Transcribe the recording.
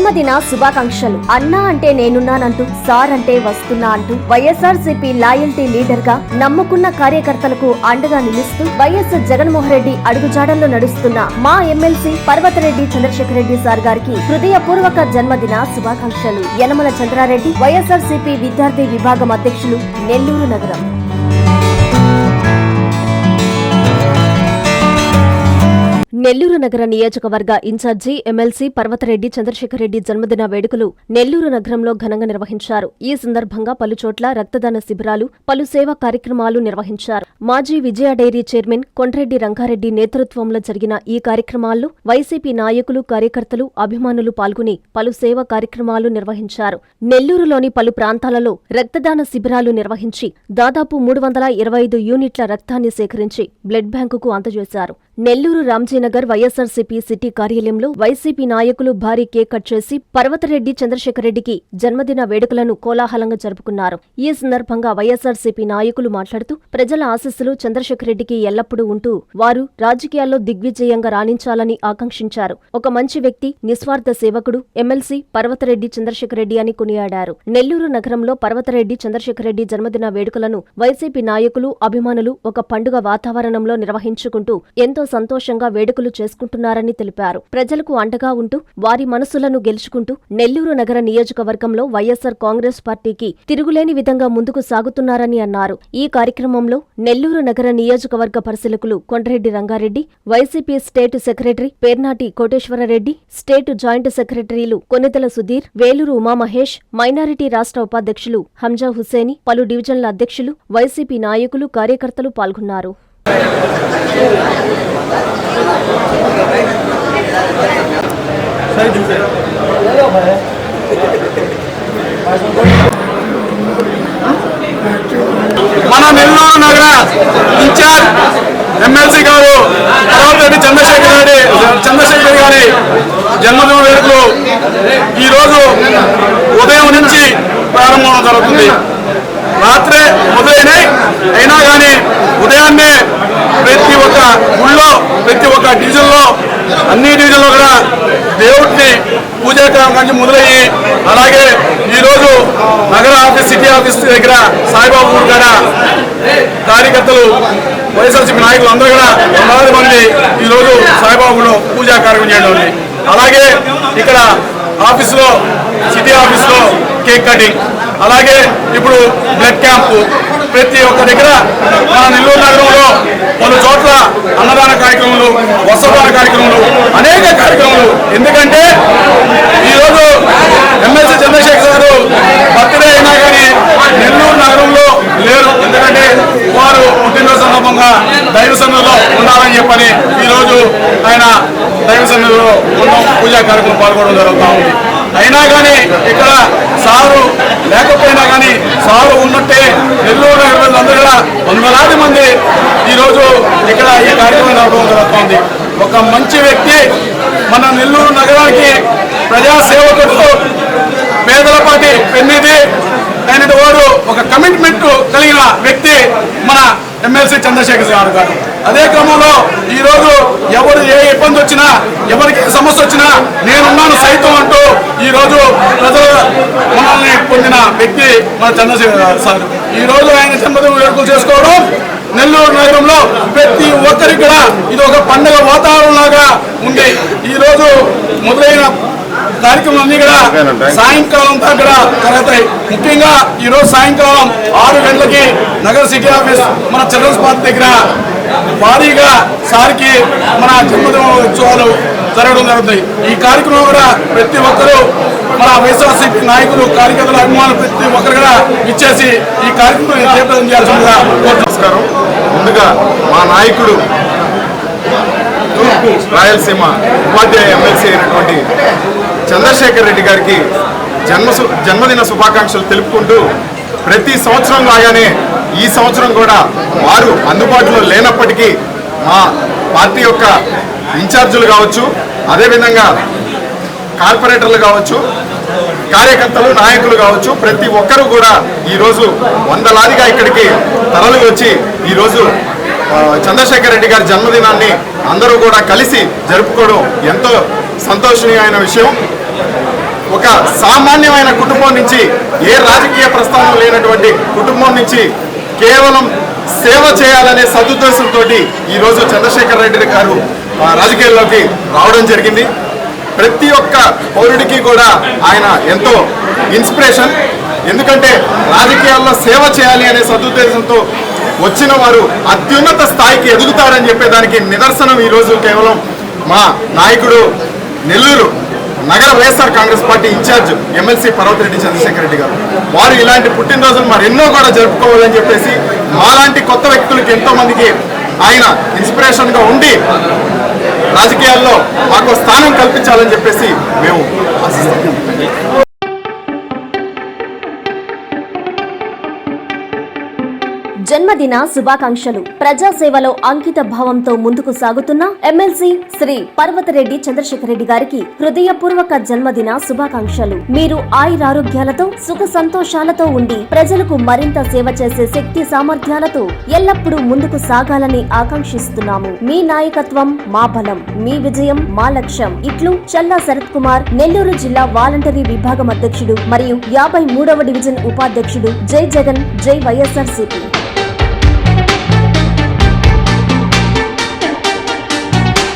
జన్మదిన శుభాకాంక్షలు. అన్నా అంటే నేనున్నానంటూ, సార్ అంటే వస్తున్నా అంటూ వైఎస్ఆర్సీపీ లాయల్టీ లీడర్ గా నమ్ముకున్న కార్యకర్తలకు అండగా నిలుస్తూ వైఎస్ జగన్మోహన్ రెడ్డి అడుగుజాడల్లో నడుస్తున్న మా ఎమ్మెల్సీ పర్వతరెడ్డి చంద్రశేఖర్ రెడ్డి సార్ గారికి హృదయపూర్వక జన్మదిన శుభాకాంక్షలు. యనమల చంద్రారెడ్డి, వైఎస్ఆర్సీపీ విద్యార్థి విభాగం అధ్యక్షులు, నెల్లూరు నగరం. నెల్లూరు నగర నియోజకవర్గ ఇన్ఛార్జి ఎమ్మెల్సీ పర్వతరెడ్డి చంద్రశేఖర్ రెడ్డి జన్మదిన వేడుకలు నెల్లూరు నగరంలో ఘనంగా నిర్వహించారు. ఈ సందర్భంగా పలుచోట్ల రక్తదాన శిబిరాలు, పలు సేవా కార్యక్రమాలు నిర్వహించారు. మాజీ విజయ డైరీ చైర్మన్ కొండ్రెడ్డి రంగారెడ్డి నేతృత్వంలో జరిగిన ఈ కార్యక్రమాల్లో వైసీపీ నాయకులు, కార్యకర్తలు, అభిమానులు పాల్గొని పలు సేవా కార్యక్రమాలు నిర్వహించారు. నెల్లూరులోని పలు ప్రాంతాలలో రక్తదాన శిబిరాలు నిర్వహించి దాదాపు 325 యూనిట్ల రక్తాన్ని సేకరించి బ్లడ్ బ్యాంకుకు అందజేశారు. నెల్లూరు రామ్జీనగర్ వైఎస్ఆర్సీపీ సిటీ కార్యాలయంలో వైసీపీ నాయకులు భారీ కేక్ కట్ చేసి పర్వతరెడ్డి చంద్రశేఖర్ రెడ్డికి జన్మదిన వేడుకలను కోలాహలంగా జరుపుకున్నారు. ఈ సందర్భంగా వైఎస్ఆర్సీపీ నాయకులు మాట్లాడుతూ ప్రజల ఆశీస్సులు చంద్రశేఖర్ రెడ్డికి ఎల్లప్పుడూ ఉంటూ వారు రాజకీయాల్లో దిగ్విజయంగా రాణించాలని ఆకాంక్షించారు. ఒక మంచి వ్యక్తి, నిస్వార్థ సేవకుడు ఎమ్మెల్సీ పర్వతరెడ్డి చంద్రశేఖర్ రెడ్డి అని కొనియాడారు. నెల్లూరు నగరంలో పర్వతరెడ్డి చంద్రశేఖర్ రెడ్డి జన్మదిన వేడుకలను వైసీపీ నాయకులు, అభిమానులు ఒక పండుగ వాతావరణంలో నిర్వహించుకుంటూ ఎంతో సంతోషంగా వేడుకలు చేసుకుంటున్నారని తెలిపారు. ప్రజలకు అండగా ఉంటూ వారి మనసులను గెలుచుకుంటూ నెల్లూరు నగర నియోజకవర్గంలో వైఎస్ఆర్ కాంగ్రెస్ పార్టీకి తిరుగులేని విధంగా ముందుకు సాగుతున్నారని అన్నారు. ఈ కార్యక్రమంలో నెల్లూరు నగర నియోజకవర్గ పరిశీలకులు Kondreddy Rangareddy, YCP state secretary Pernati Koteswara Reddy, state joint సెక్రటరీలు కొనిదెల సుధీర్, వేలూరు ఉమామహేష్, మైనారిటీ రాష్ట్ర ఉపాధ్యక్షులు హంజా హుసేని, పలు డివిజన్ల అధ్యక్షులు, వైసీపీ నాయకులు, కార్యకర్తలు పాల్గొన్నారు. మన నెల్లూరు నగర ఇన్ఛార్జ్ ఎమ్మెల్సీ గారు పర్వతరెడ్డి చంద్రశేఖర్ గారి జన్మదిన వేడుకలు ఈరోజు ఉదయం నుంచి ప్రారంభం జరుగుతుంది. రాత్రే మొదలైనవి అయినా కానీ ఉదయాన్నే ప్రతి ఒక్క ఊళ్ళో, ప్రతి ఒక్క డివిజన్లో, అన్ని డివిజన్లో కూడా దేవుడిని పూజా కార్యక్రమం మొదలయ్యి, అలాగే ఈరోజు నగర ఆఫీస్, సిటీ ఆఫీస్ దగ్గర సాయిబాబు గుడి కాడ కార్యకర్తలు, వైఎస్ఆర్సీపీ నాయకులు అందరూ కూడా 100 మంది ఈరోజు సాయిబాబును పూజా కార్యక్రమం చేయడం ఉంది. అలాగే ఇక్కడ ఆఫీసులో, సిటీ ఆఫీసులో కేక్ కటింగ్, అలాగే ఇప్పుడు బ్లడ్ క్యాంపు, ప్రతి ఒక్క దగ్గర మన నెల్లూరు నగరంలో పలు చోట్ల అన్నదాన కార్యక్రమాలు, వస్త్రదాన కార్యక్రమాలు, అనేక కార్యక్రమాలు. ఎందుకంటే ఈరోజు ఎమ్మెల్సీ చంద్రశేఖర్ గారు బర్త్డే అయినా కానీ నెల్లూరు నగరంలో లేరు. ఎందుకంటే వారు పుట్టినరోజు సందర్భంగా దైవ సన్నిధిలో ఉండాలని చెప్పని ఈరోజు ఆయన దైవ సన్నిధిలో ఉండడం, పూజా కార్యక్రమం పాల్గొనడం జరుగుతూ ఉంది. అయినా కానీ ఇక్కడ సారు లేకపోయినా కానీ సారు ఉన్నట్టే నెల్లూరు నగరంలో కూడా 100 మంది ఈరోజు ఇక్కడ ఈ కార్యక్రమం జరగడం జరుగుతుంది. ఒక మంచి వ్యక్తి, మన నెల్లూరు నగరానికి ప్రజాసేవకుడు, పేదల పార్టీ పెన్నిధి అయినటువంటి వాడు, ఒక కమిట్మెంట్ కలిగిన వ్యక్తి మన ఎమ్మెల్సీ చంద్రశేఖర్ గారు. అదే క్రమంలో ఈరోజు ఎవరు ఏ ఇబ్బంది వచ్చినా, ఎవరికి సమస్య వచ్చినా నేనున్నాను సైతం అంటూ ఈరోజు ప్రజల మనల్ని పొందిన వ్యక్తి మన చంద్రశేఖర్ సార్. ఈరోజు ఆయన జన్మదిన వేడుకలు చేసుకోవడం నెల్లూరు నగరంలో ప్రతి ఒక్కరికి కూడా ఇది ఒక పండుగ వాతావరణంలాగా ఉంది. ఈరోజు మొదలైన కార్యక్రమాలన్నీ కూడా సాయంకాలం దగ్గర జరుగుతాయి. ముఖ్యంగా ఈరోజు సాయంకాలం 6 గంటలకి నగర సిటీ ఆఫీస్ మన చిల్డ్రన్స్ పార్క్ దగ్గర భారీగా సార్కి మన జన్మదిన ఉత్సవాలు జరగడం జరుగుతాయి. ఈ కార్యక్రమం కూడా ప్రతి ఒక్కరూ మన వైఎస్ఆర్సీపీ నాయకులు, కార్యకర్తలు, అభిమానులు ప్రతి ఒక్కరు కూడా ఇచ్చేసి ఈ కార్యక్రమం జయప్రదం చేయాల్సిందిగా నమస్కారం. ముందుగా మా నాయకుడు తూర్పు రాయలసీమ ఉపాధ్యాయ ఎమ్మెల్సీ అయినటువంటి చంద్రశేఖర్ రెడ్డి గారికి జన్మదిన శుభాకాంక్షలు తెలుపుకుంటూ, ప్రతి సంవత్సరం లాగానే ఈ సంవత్సరం కూడా వారు అందుబాటులో లేనప్పటికీ మా పార్టీ యొక్క ఇన్ఛార్జీలు కావచ్చు, అదేవిధంగా కార్పొరేటర్లు కావచ్చు, కార్యకర్తలు, నాయకులు కావచ్చు, ప్రతి ఒక్కరూ కూడా ఈరోజు వందలాదిగా ఇక్కడికి తరలి వచ్చి ఈరోజు చంద్రశేఖర్ రెడ్డి గారి జన్మదినాన్ని అందరూ కూడా కలిసి జరుపుకోవడం ఎంతో సంతోషనీయమైన విషయం. ఒక సామాన్యమైన కుటుంబం నుంచి, ఏ రాజకీయ ప్రస్థానం లేనటువంటి కుటుంబం నుంచి కేవలం సేవ చేయాలనే సదుద్దేశంతో ఈరోజు చంద్రశేఖర్ రెడ్డి గారు రాజకీయాల్లోకి రావడం జరిగింది. ప్రతి ఒక్క పౌరుడికి కూడా ఆయన ఎంతో ఇన్స్పిరేషన్. ఎందుకంటే రాజకీయాల్లో సేవ చేయాలి అనే సదుద్దేశంతో వచ్చిన వారు అత్యున్నత స్థాయికి ఎదుగుతారని చెప్పేదానికి నిదర్శనం ఈరోజు కేవలం మా నాయకుడు నెల్లూరు నగర YSR Congress party incharge MLC Parvathareddy Chandrasekhar Reddy గారు. వారు ఇలాంటి పుట్టినరోజులు మరెన్నో కూడా జరుపుకోవాలని చెప్పేసి మాలాంటి కొత్త వ్యక్తులకి ఎంతో మందికి ఆయన ఇన్స్పిరేషన్గా ఉండి రాజకీయాల్లో మాకు స్థానం కల్పించాలని చెప్పేసి మేము ఆశిస్తాం. జన్మదిన శుభాకాంక్షలు. ప్రజాసేవలో అంకిత భావంతో ముందుకు సాగుతున్న ఎమ్మెల్సీ శ్రీ పర్వతరెడ్డి చంద్రశేఖర్ రెడ్డి గారికి హృదయపూర్వక జన్మదిన శుభాకాంక్షలు. మీరు ఆయురారోగ్యాలతో సుఖ సంతోషాలతో ఉండి ప్రజలకు మరింత సేవ చేసే శక్తి సామర్థ్యాలతో ఎల్లప్పుడూ ముందుకు సాగాలని ఆకాంక్షిస్తున్నాము. మీ నాయకత్వం మా బలం, మీ విజయం మా లక్ష్యం. ఇట్లు చల్లా శరత్ కుమార్, నెల్లూరు జిల్లా వాలంటరీ విభాగం అధ్యక్షుడు మరియు 53వ డివిజన్ ఉపాధ్యక్షుడు. జై జగన్, జై వైఎస్ఆర్సీపీ.